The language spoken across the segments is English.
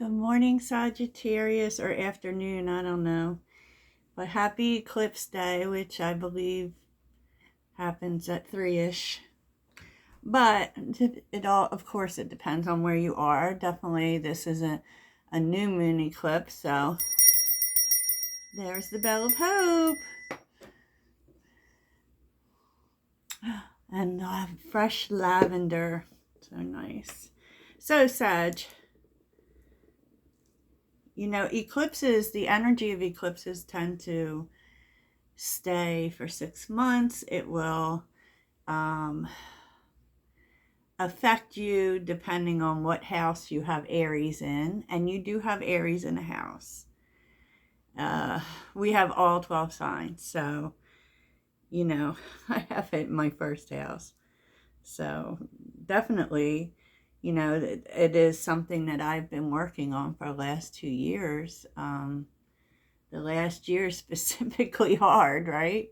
Good morning, Sagittarius, or afternoon, I don't know. But happy eclipse day, which I believe happens at 3-ish. But it all, of course, it depends on where you are. Definitely, this is a new moon eclipse, so there's the bell of hope. And fresh lavender, so nice. So, Sag, you know, eclipses, the energy of eclipses tend to stay for 6 months. It will affect you depending on what house you have Aries in, and you do have Aries in a house. We have all 12 signs, so you know, I have it in my first house. So definitely, you know, it is something that I've been working on for the last 2 years. The last year specifically hard, right?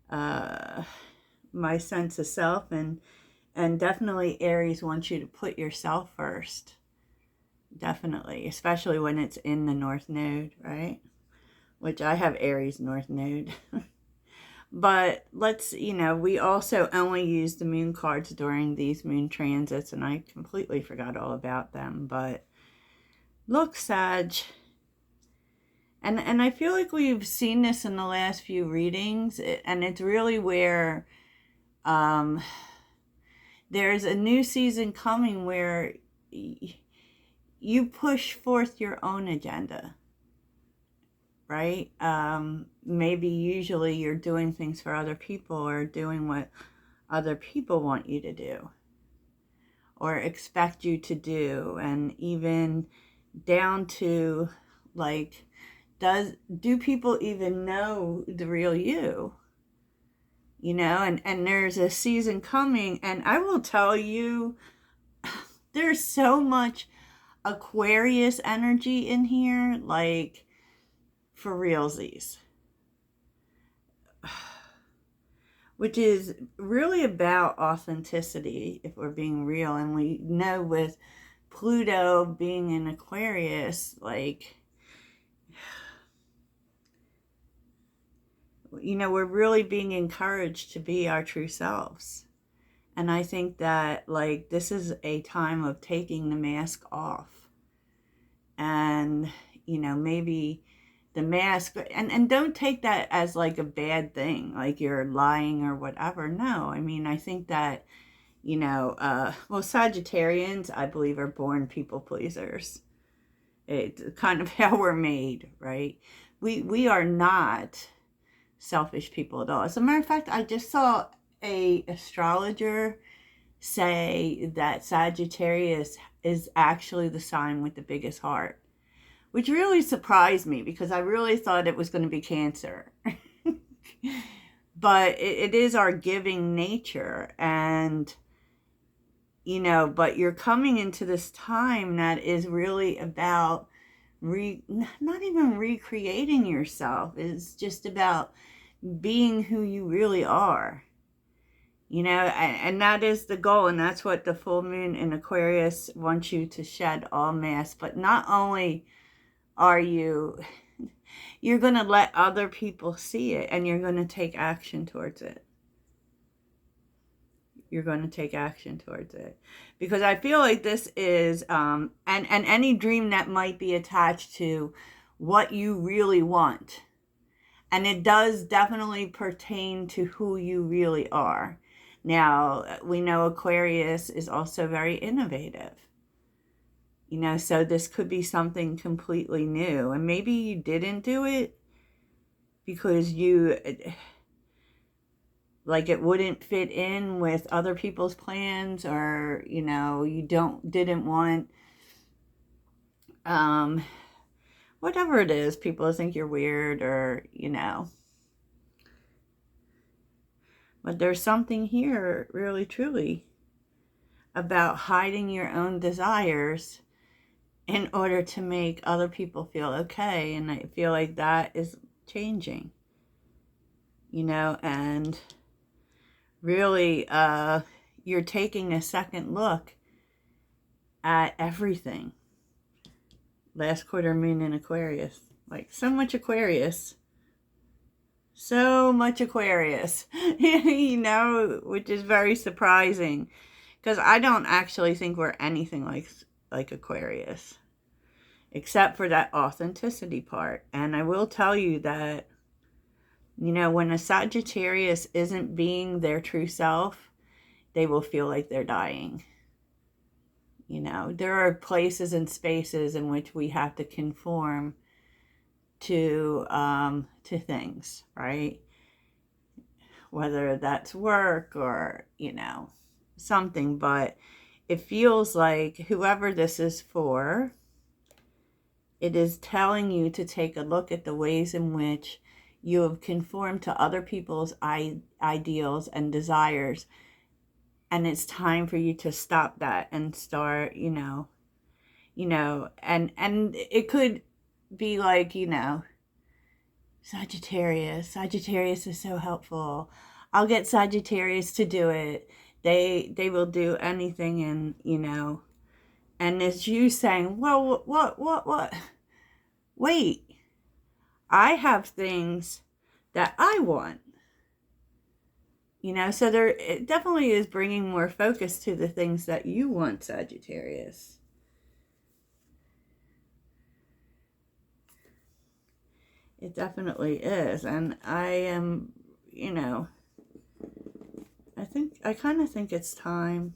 My sense of self, and definitely Aries wants you to put yourself first. Definitely, especially when it's in the North Node, right? Which I have Aries North Node. But let's, you know, we also only use the moon cards during these moon transits, and I completely forgot all about them. But look, Sag, and I feel like we've seen this in the last few readings, and it's really where there's a new season coming where you push forth your own agenda, right? Maybe usually you're doing things for other people, or doing what other people want you to do or expect you to do, and even down to like, do people even know the real you? You know, and there's a season coming, and I will tell you, there's so much Aquarius energy in here, like, for realsies. Which is really about authenticity, if we're being real. And we know with Pluto being in Aquarius, like, you know, we're really being encouraged to be our true selves. And I think that, like, this is a time of taking the mask off. And, you know, maybe the mask, and don't take that as like a bad thing, like you're lying or whatever. No, I mean, I think that, you know, well, Sagittarians, I believe, are born people pleasers. It's kind of how we're made, right? We are not selfish people at all. As a matter of fact, I just saw a astrologer say that Sagittarius is actually the sign with the biggest heart, which really surprised me because I really thought it was going to be Cancer. But it is our giving nature, and you know, but you're coming into this time that is really about not even recreating yourself. It's just about being who you really are. You know, and that is the goal, and that's what the full moon in Aquarius wants you to shed all mask. But not only are you're going to let other people see it, and you're going to take action towards it. You're going to take action towards it, because I feel like this is and any dream that might be attached to what you really want, and it does definitely pertain to who you really are. Now, we know Aquarius is also very innovative, you know, so this could be something completely new, and maybe you didn't do it because you, like, it wouldn't fit in with other people's plans, or, you know, you didn't want, whatever it is, people think you're weird, or, you know. But there's something here, really, truly, about hiding your own desires in order to make other people feel okay. And I feel like that is changing, you know, and really, you're taking a second look at everything. last quarter moon in Aquarius. Like, so much Aquarius. So much Aquarius. You know, which is very surprising. Because I don't actually think we're anything like Aquarius. Except for that authenticity part. And I will tell you that, you know, when a Sagittarius isn't being their true self, they will feel like they're dying. You know, there are places and spaces in which we have to conform to things, right? Whether that's work or, you know, something. But it feels like whoever this is for, it is telling you to take a look at the ways in which you have conformed to other people's ideals and desires. And it's time for you to stop that and start, and it could be like, you know, Sagittarius is so helpful. I'll get Sagittarius to do it. They will do anything. And, you know, and it's you saying, well, what? Wait, I have things that I want. You know, so it definitely is bringing more focus to the things that you want, Sagittarius. It definitely is. And I am, you know, I kind of think it's time.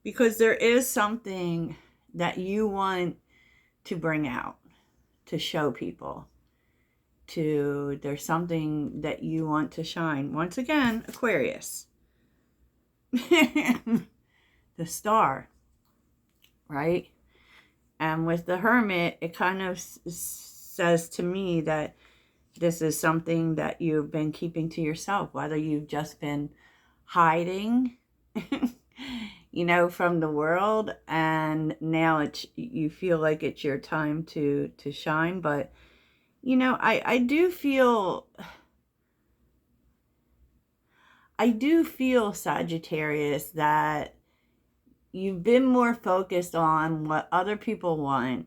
Because there is something that you want to bring out, to show people. There's something that you want to shine. Once again, Aquarius. The star, right? And with the Hermit, it kind of says to me that this is something that you've been keeping to yourself, whether you've just been hiding, you know, from the world, and now you feel like it's your time to shine. But you know, I do feel Sagittarius, that you've been more focused on what other people want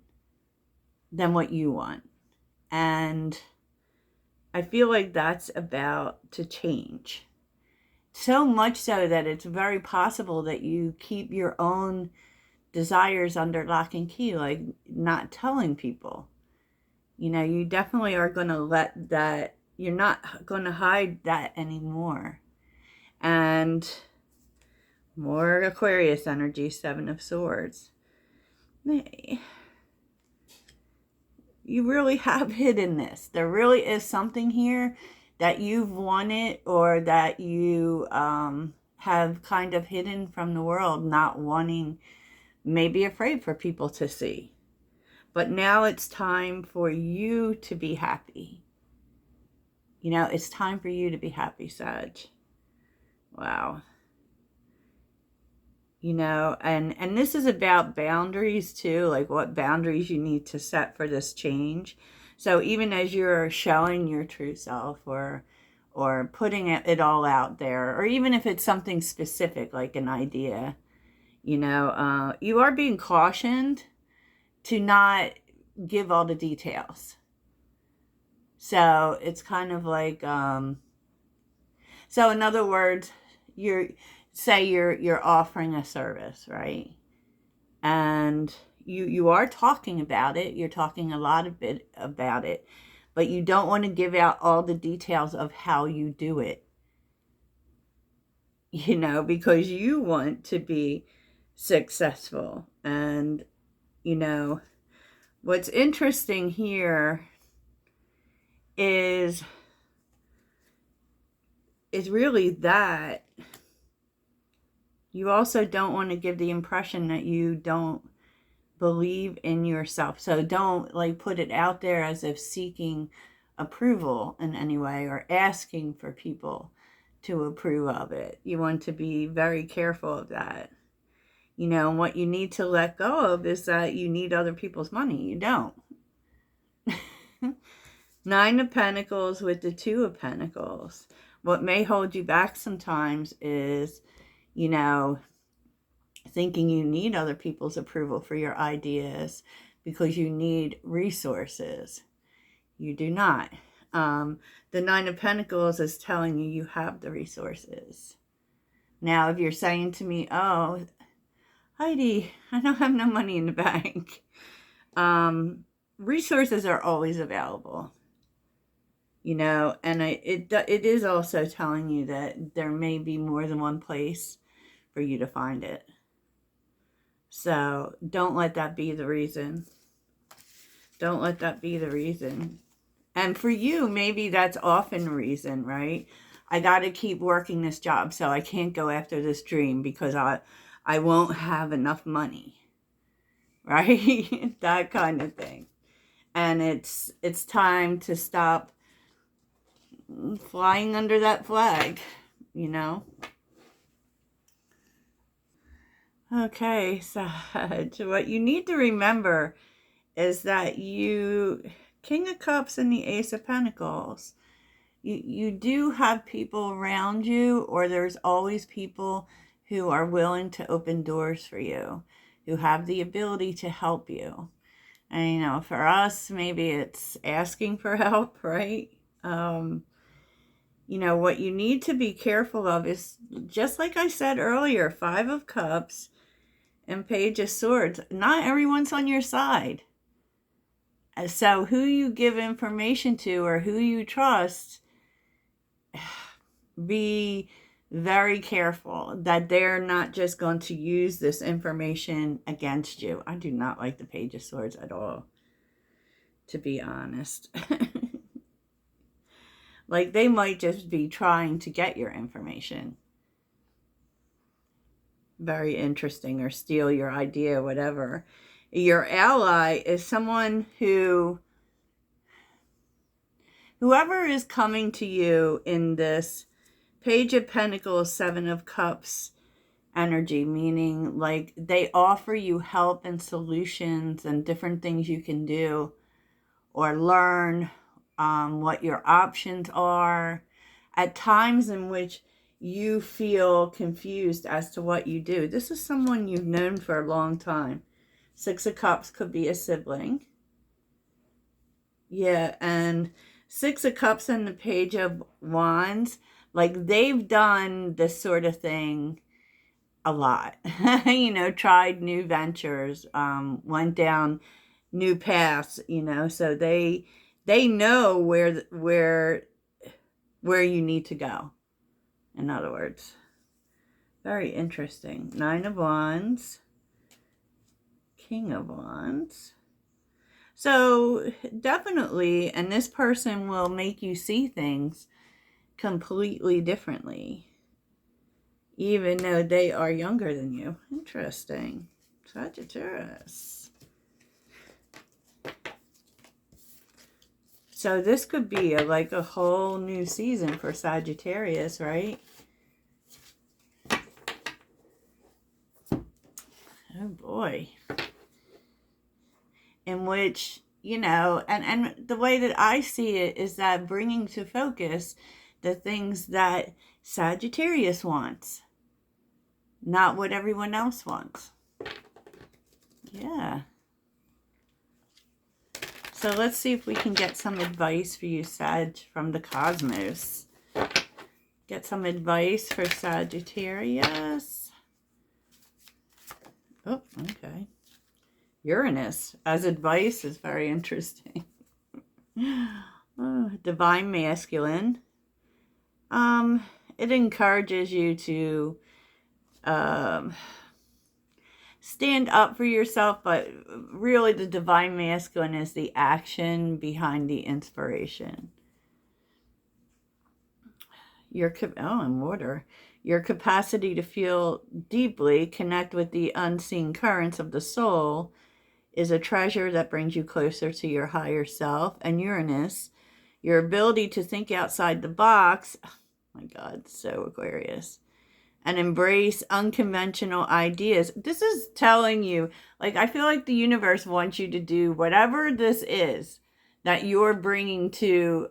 than what you want. And I feel like that's about to change. So much so that it's very possible that you keep your own desires under lock and key, like not telling people. You know, you definitely are going to let that, you're not going to hide that anymore. And more Aquarius energy, Seven of Swords. You really have hidden this. There really is something here that you've wanted, or that you have kind of hidden from the world, not wanting, maybe afraid for people to see. But now it's time for you to be happy. You know, it's time for you to be happy, Sag. Wow. You know, and this is about boundaries too, like what boundaries you need to set for this change. So even as you're showing your true self, or putting it all out there, or even if it's something specific like an idea, you know, you are being cautioned to not give all the details. So it's kind of like, so in other words, you're offering a service, right? And you are talking about it. You're talking a lot of bit about it, but you don't want to give out all the details of how you do it. You know, because you want to be successful. And, you know, what's interesting here is really that you also don't want to give the impression that you don't believe in yourself. So don't like put it out there as if seeking approval in any way, or asking for people to approve of it. You want to be very careful of that. You know, and what you need to let go of is that you need other people's money. You don't. Nine of Pentacles with the Two of Pentacles. What may hold you back sometimes is, you know, thinking you need other people's approval for your ideas because you need resources. You do not. The Nine of Pentacles is telling you you have the resources. Now, if you're saying to me, oh, Heidi, I don't have no money in the bank. Resources are always available. You know, and it is also telling you that there may be more than one place for you to find it. So don't let that be the reason. Don't let that be the reason. And for you, maybe that's often the reason, right? I got to keep working this job, so I can't go after this dream because I won't have enough money, right? That kind of thing. And it's time to stop flying under that flag, you know? Okay, so what you need to remember is that King of Cups and the Ace of Pentacles, you do have people around you, or there's always people who are willing to open doors for you, who have the ability to help you. And, you know, for us, maybe it's asking for help, right? You know, what you need to be careful of is, just like I said earlier, Five of Cups and Page of Swords. Not everyone's on your side. So who you give information to or who you trust, be very careful that they're not just going to use this information against you. I do not like the Page of Swords at all, to be honest. Like, they might just be trying to get your information. Very interesting, or steal your idea, whatever. Your ally is someone whoever is coming to you in this Page of Pentacles, Seven of Cups energy, meaning like they offer you help and solutions and different things you can do or learn, what your options are at times in which you feel confused as to what you do. This is someone you've known for a long time. Six of Cups could be a sibling. Yeah, and Six of Cups and the Page of Wands, like they've done this sort of thing a lot. You know, tried new ventures, went down new paths, you know, so they know where you need to go. In other words, very interesting. Nine of Wands, King of Wands. So definitely, and this person will make you see things completely differently, even though they are younger than you. Interesting. Sagittarius. So this could be like a whole new season for Sagittarius, right? Oh boy. In which, you know, and the way that I see it is that bringing to focus the things that Sagittarius wants, not what everyone else wants. Yeah. So let's see if we can get some advice for you, Sag, from the cosmos. Get some advice for Sagittarius. Oh, okay. Uranus as advice is very interesting. Oh, divine masculine. It encourages you to stand up for yourself, but really the divine masculine is the action behind the inspiration. And water. Your capacity to feel deeply, connect with the unseen currents of the soul, is a treasure that brings you closer to your higher self. And Uranus, your ability to think outside the box, oh my God, so Aquarius, and embrace unconventional ideas. This is telling you, like, I feel like the universe wants you to do whatever this is that you're bringing to,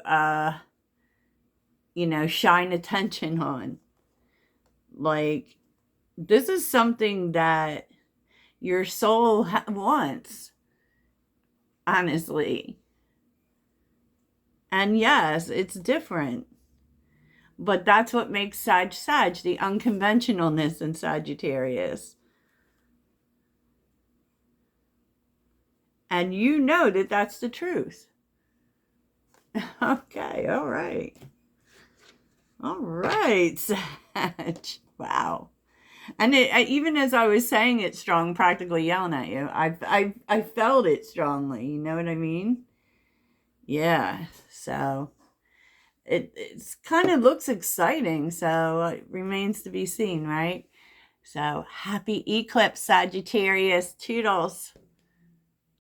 you know, shine attention on. Like, this is something that your soul wants, honestly. And yes, it's different. But that's what makes Sag, the unconventionalness in Sagittarius. And you know that that's the truth. Okay, all right. All right, Sag. Wow. And even as I was saying it strong, practically yelling at you, I felt it strongly. You know what I mean? Yeah. So it's kind of looks exciting. So it remains to be seen, right? So happy eclipse, Sagittarius. Toodles.